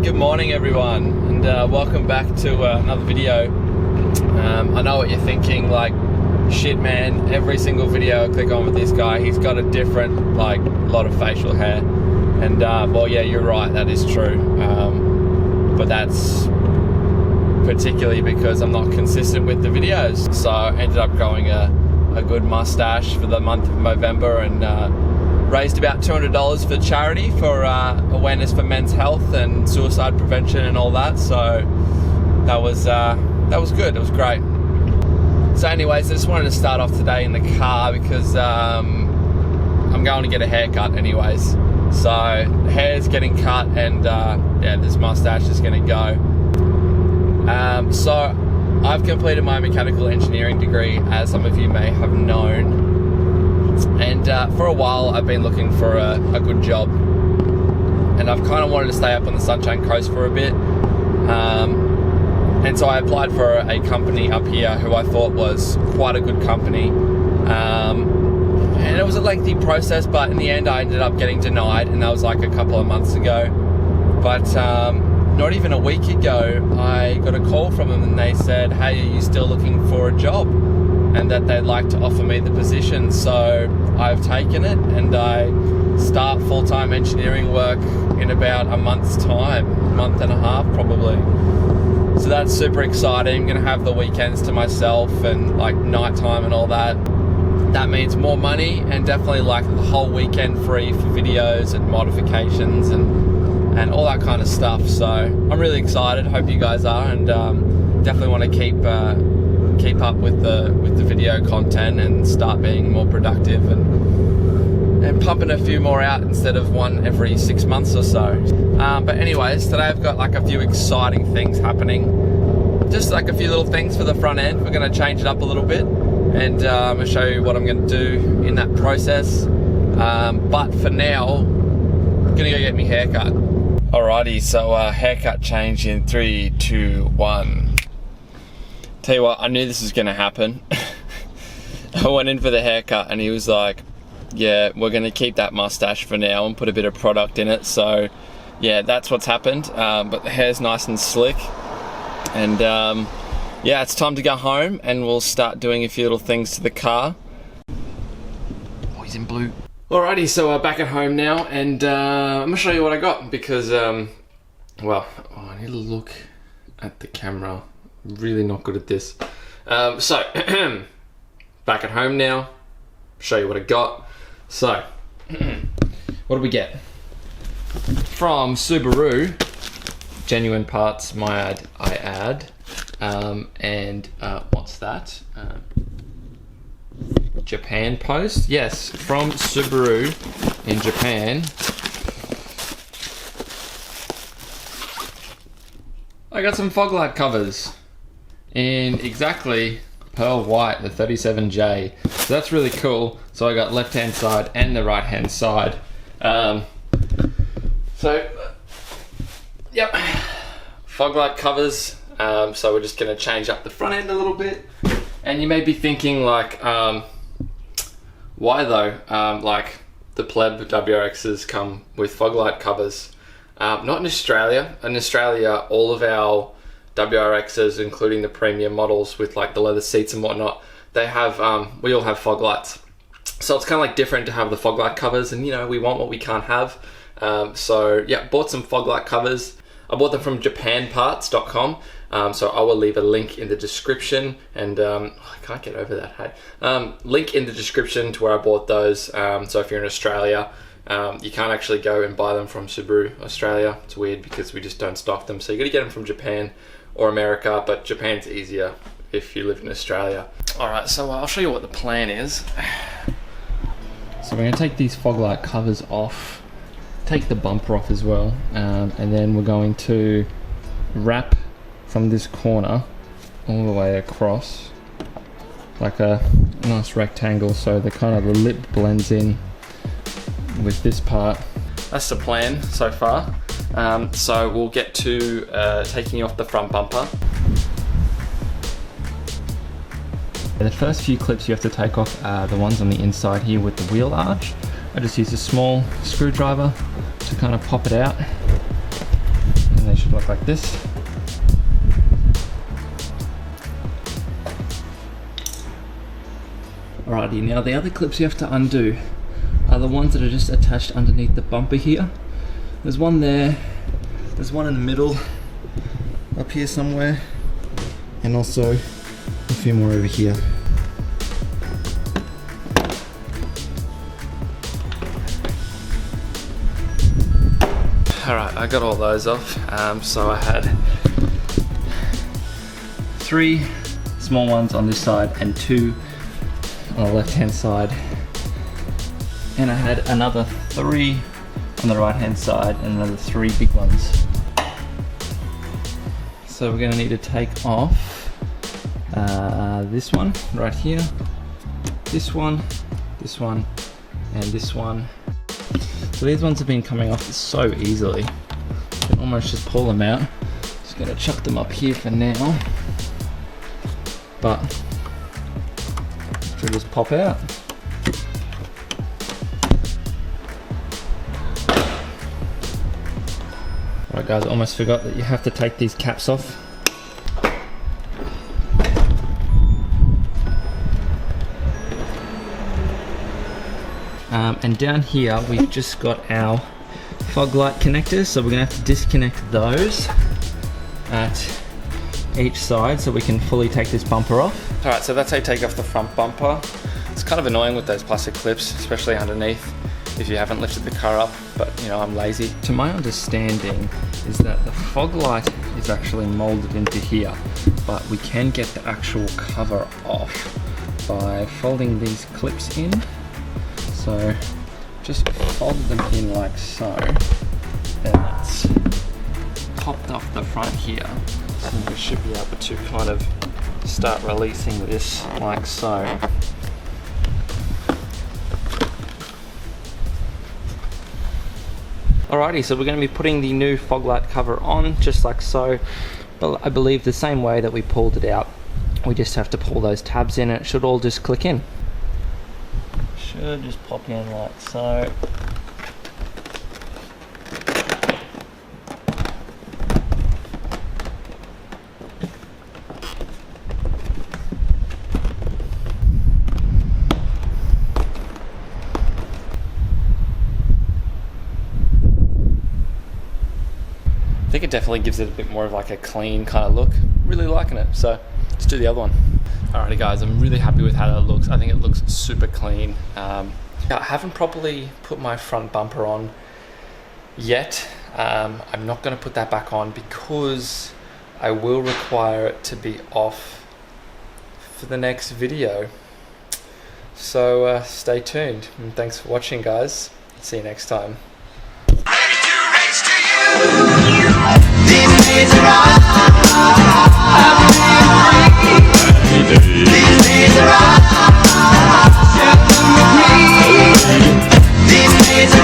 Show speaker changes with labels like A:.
A: Good morning everyone, and welcome back to another video. I know what you're thinking, like, shit man, every single video I click on with this guy, he's got a different, like, lot of facial hair. And well, yeah, you're right, that is true. But that's particularly because I'm not consistent with the videos. So I ended up growing a good mustache for the month of November, and raised about $200 for charity for awareness for men's health and suicide prevention and all that. So that was good. It was great. So anyways, I just wanted to start off today in the car because I'm going to get a haircut anyways. So the hair's getting cut, and yeah, this mustache is going to go. So I've completed my mechanical engineering degree, as some of you may have known. And for a while I've been looking for a good job, and I've kind of wanted to stay up on the Sunshine Coast for a bit, and so I applied for a company up here who I thought was quite a good company, and it was a lengthy process, but in the end I ended up getting denied, and that was like a couple of months ago. But not even a week ago I got a call from them, and they said, hey, are you still looking for a job? And that they'd like to offer me the position. So I've taken it, and I start full-time engineering work in about a month's time, month and a half probably. So that's super exciting. I'm gonna have the weekends to myself and like nighttime and all that. That means more money, and definitely like the whole weekend free for videos and modifications and all that kind of stuff. So I'm really excited. Hope you guys are, and definitely want to keep up with the video content and start being more productive and pumping a few more out instead of one every 6 months or so. But anyways, today I've got like a few exciting things happening. Just like a few little things for the front end. We're going to change it up a little bit, and I'm going to show you what I'm going to do in that process. But for now, I'm going to go get my haircut. Alrighty, so haircut change in 3, 2, 1. Tell you what, I knew this was going to happen. I went in for the haircut, and he was like, yeah, we're going to keep that mustache for now and put a bit of product in it. So yeah, that's what's happened. But the hair's nice and slick, and yeah, it's time to go home, and we'll start doing a few little things to the car. Oh, he's in blue. Alrighty, so we're back at home now, and I'm going to show you what I got, because well, I need to look at the camera. Really not good at this. So back at home now, show you what I got. So what did we get from Subaru? Genuine parts, I add. And what's that? Japan Post. Yes, from Subaru in Japan. I got some fog light covers in exactly pearl white, the 37J. So that's really cool. So I got left hand side and the right hand side. So yep, fog light covers. So we're just gonna change up the front end a little bit. And you may be thinking like, why though? Like the pleb WRXs come with fog light covers. Not in Australia. In Australia, all of our WRXs, including the premium models with like the leather seats and whatnot, they have, we all have fog lights. So it's kind of like different to have the fog light covers, and you know, we want what we can't have. So yeah, bought some fog light covers. I bought them from japanparts.com. So I will leave a link in the description, and I can't get over that, hey. Link in the description to where I bought those. So if you're in Australia, you can't actually go and buy them from Subaru Australia. It's weird because we just don't stock them. So you got to get them from Japan or America, but Japan's easier if you live in Australia. All right, so I'll show you what the plan is. So we're gonna take these fog light covers off, take the bumper off as well, and then we're going to wrap from this corner all the way across like a nice rectangle, so the kind of the lip blends in with this part. That's the plan so far. So we'll get to taking off the front bumper. The first few clips you have to take off are the ones on the inside here with the wheel arch. I just use a small screwdriver to kind of pop it out, and they look like this. Alrighty, now the other clips you have to undo are the ones that are just attached underneath the bumper here. There's one there, there's one in the middle, up here somewhere, and also a few more over here. Alright, I got all those off. So I had 3 small ones on this side and 2 on the left hand side. And I had another 3 on the right hand side and another 3 big ones. So we're gonna need to take off this one right here, this one, and this one. So these ones have been coming off so easily. You can almost just pull them out. Just gonna chuck them up here for now. But should just pop out. Alright guys, I almost forgot that you have to take these caps off. And down here we've just got our fog light connectors, so we're gonna have to disconnect those at each side so we can fully take this bumper off. Alright, so that's how you take off the front bumper. It's kind of annoying with those plastic clips, especially underneath if you haven't lifted the car up, but you know, I'm lazy. To my understanding is that the fog light is actually molded into here, but we can get the actual cover off by folding these clips in. So just fold them in like so, and that's popped off the front here. So we should be able to kind of start releasing this like so. Alrighty, so we're going to be putting the new fog light cover on just like so, but I believe the same way that we pulled it out. We just have to pull those tabs in and it should all just click in. Should just pop in like so. I think it definitely gives it a bit more of like a clean kind of look. Really liking it, so let's do the other one. Alrighty guys, I'm really happy with how that looks. I think it looks super clean. I haven't properly put my front bumper on yet. I'm not going to put that back on because I will require it to be off for the next video. So stay tuned, and thanks for watching guys. See you next time.
B: These days are